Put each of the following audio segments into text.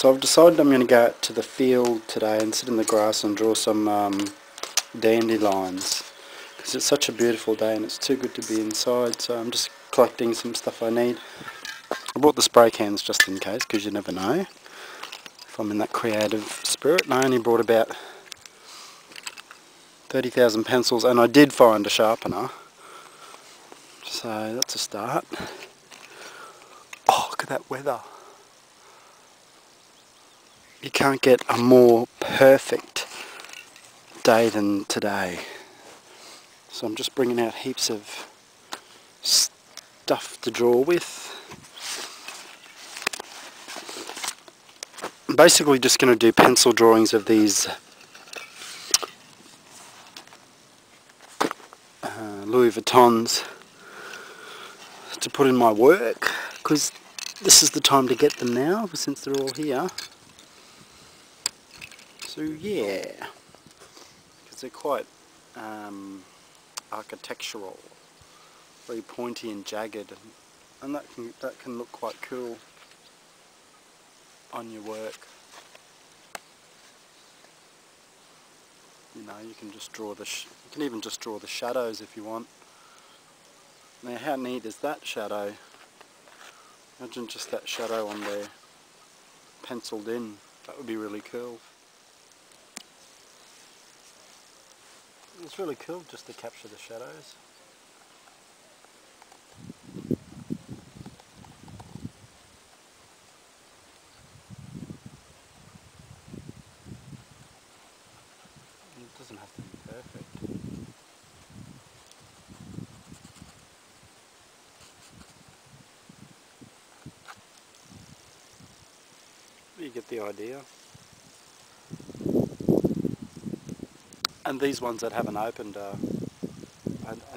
So I've decided I'm going to go out to the field today and sit in the grass and draw some dandelions, because it's such a beautiful day and it's too good to be inside, so I'm just collecting some stuff I need. I brought the spray cans just in case, because you never know if I'm in that creative spirit, and I only brought about 30,000 pencils, and I did find a sharpener, so that's a start. Oh, look at that weather. You can't get a more perfect day than today. So I'm just bringing out heaps of stuff to draw with. I'm basically just going to do pencil drawings of these Louis Vuittons to put in my work, because this is the time to get them now since they're all here. So yeah, because they're quite architectural, very pointy and jagged, and that can look quite cool on your work. You know, you can just draw you can even just draw the shadows if you want. Now, how neat is that shadow? Imagine just that shadow on there, penciled in. That would be really cool. It's really cool just to capture the shadows. It doesn't have to be perfect. You get the idea. And these ones that haven't opened are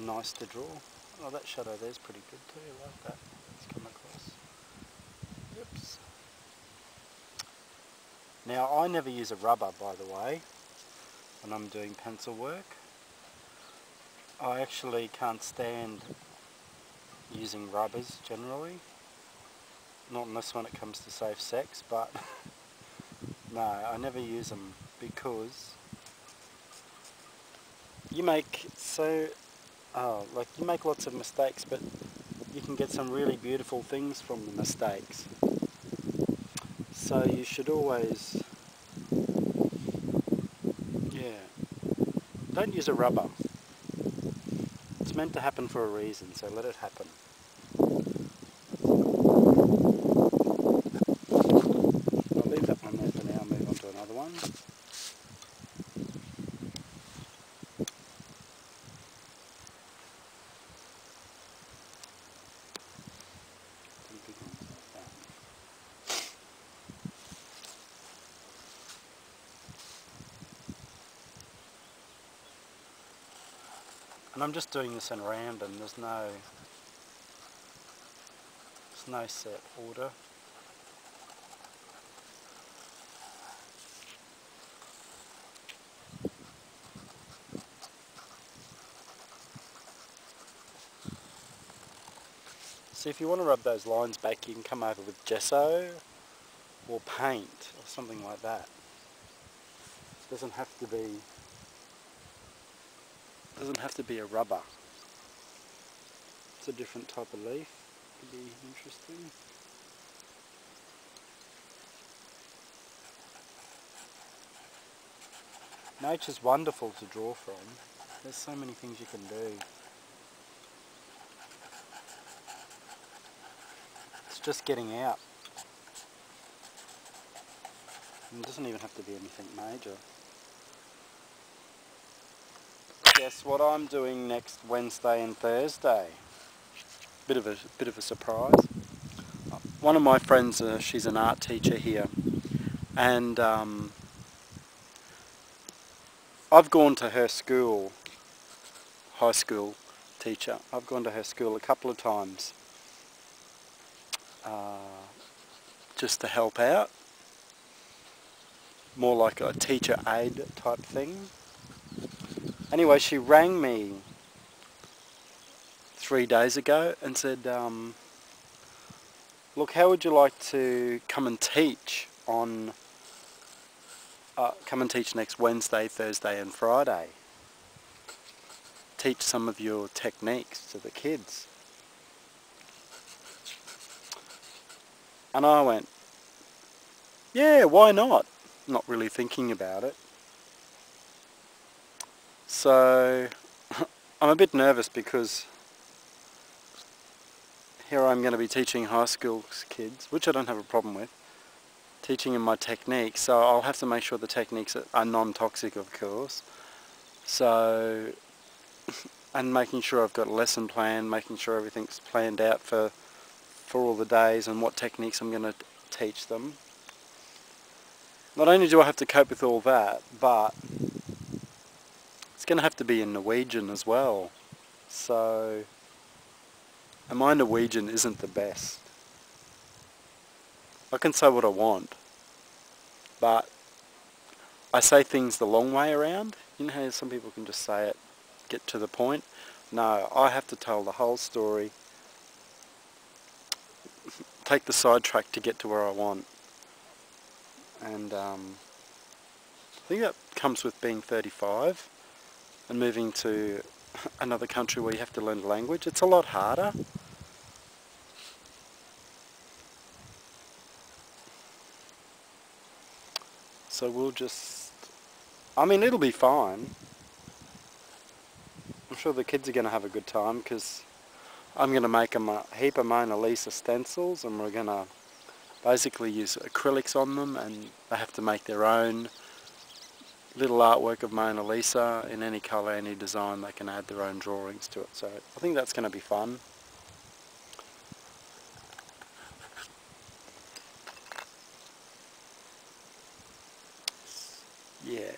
nice to draw. Oh, that shadow there's pretty good too. I like that. It's come across. Oops. Now, I never use a rubber, by the way, when I'm doing pencil work. I actually can't stand using rubbers generally. Not unless when it comes to safe sex, but no, I never use them, because you make you make lots of mistakes, but you can get some really beautiful things from the mistakes. So you should always, don't use a rubber. It's meant to happen for a reason, so let it happen. I'll leave that one there for now, move on to another one. And I'm just doing this in random, there's no set order. So if you want to rub those lines back, you can come over with gesso or paint or something like that. It doesn't have to be a rubber. It's a different type of leaf. Could be interesting. Nature's wonderful to draw from. There's so many things you can do. It's just getting out. And it doesn't even have to be anything major. Guess what I'm doing next Wednesday and Thursday? Bit of a surprise. One of my friends, she's an art teacher here, and I've gone to her school, high school teacher. I've gone to her school a couple of times just to help out. More like a teacher aid type thing. Anyway, she rang me 3 days ago and said, look, how would you like to come and teach on come and teach next Wednesday, Thursday and Friday. Teach some of your techniques to the kids. And I went, yeah, why not? Not really thinking about it. So I'm a bit nervous because here I'm going to be teaching high school kids, which I don't have a problem with, teaching them my techniques. So I'll have to make sure the techniques are non-toxic, of course. So, and making sure I've got a lesson plan, making sure everything's planned out for all the days and what techniques I'm going to teach them. Not only do I have to cope with all that, but it's going to have to be in Norwegian as well. So, and my Norwegian isn't the best. I can say what I want, but I say things the long way around. You know how some people can just say it, get to the point? No, I have to tell the whole story, take the sidetrack to get to where I want. And I think that comes with being 35 and moving to another country where you have to learn the language. It's a lot harder. So we'll just, I mean, it'll be fine. I'm sure the kids are going to have a good time because I'm going to make them a heap of Mona Lisa stencils, and we're going to basically use acrylics on them, and they have to make their own little artwork of Mona Lisa in any colour, any design. They can add their own drawings to it. So I think that's going to be fun. Yeah.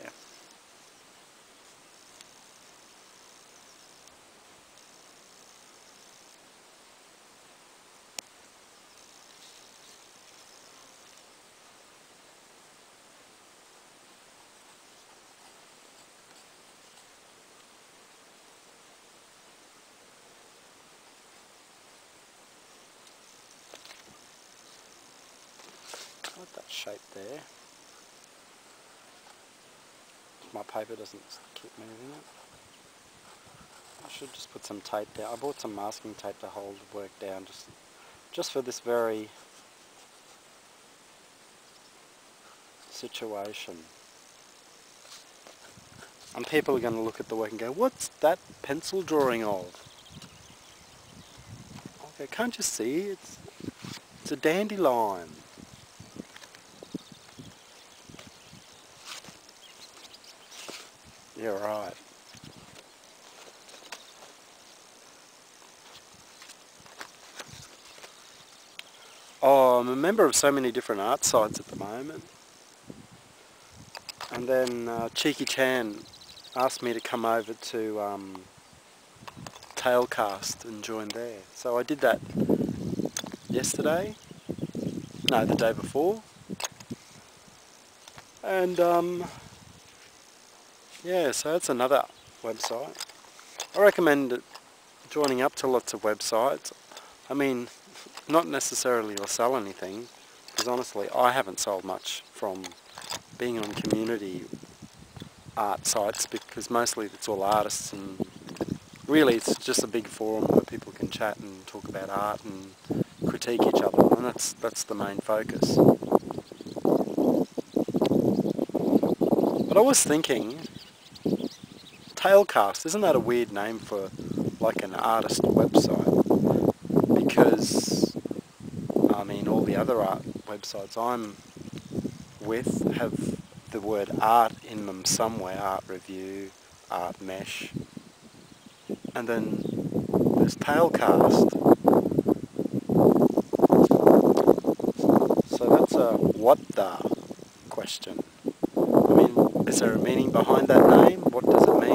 I like that shape there. My paper doesn't keep moving it. I should just put some tape down. I bought some masking tape to hold the work down just for this very situation. And people are going to look at the work and go, what's that pencil drawing of? Okay, can't you see? It's a dandelion. Yeah, right. Oh, I'm a member of so many different art sites at the moment. And then Cheeky Chan asked me to come over to Tailcast and join there. So I did that yesterday. No, the day before. And yeah, so that's another website. I recommend joining up to lots of websites. I mean, not necessarily to sell anything, because honestly I haven't sold much from being on community art sites, because mostly it's all artists, and really it's just a big forum where people can chat and talk about art and critique each other, and that's the main focus. But I was thinking, Tailcast, isn't that a weird name for like an artist website? Because I mean, all the other art websites I'm with have the word art in them somewhere. Art Review, Art Mesh, and then there's Tailcast. So that's a what the question. I mean, is there a meaning behind that name? What does it mean?